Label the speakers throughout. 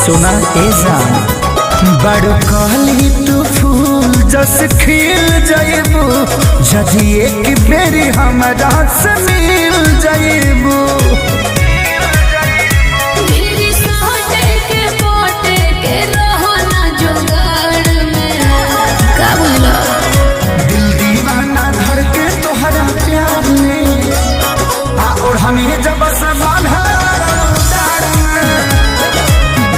Speaker 1: सोना ए जान बड़ कहली तू फूल जस खिल जाइबू जदि एक बेरी हमरा से मिल जाइबू। दिल दीवाना धर के तोहरा प्यार में और हमें जब समान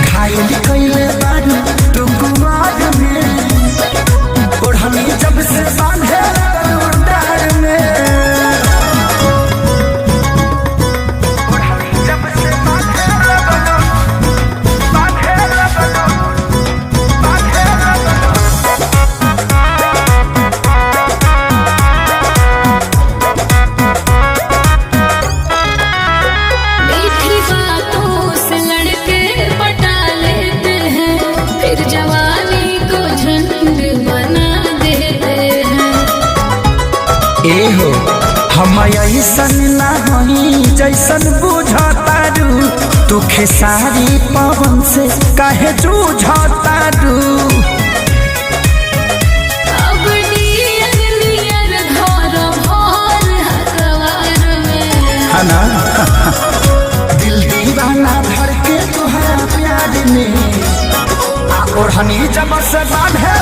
Speaker 1: घायल कैले बारू तू कुमार में और हमें जब से बांधे डार में और हमें जब से बांधे एहो हम ऐसन ना हई जैसन बुझतारू तू खेसारी पवन से काहे जूझतारू। ना दिल दीवाना भर के तुहरा प्यार में और हनी जब से बांधे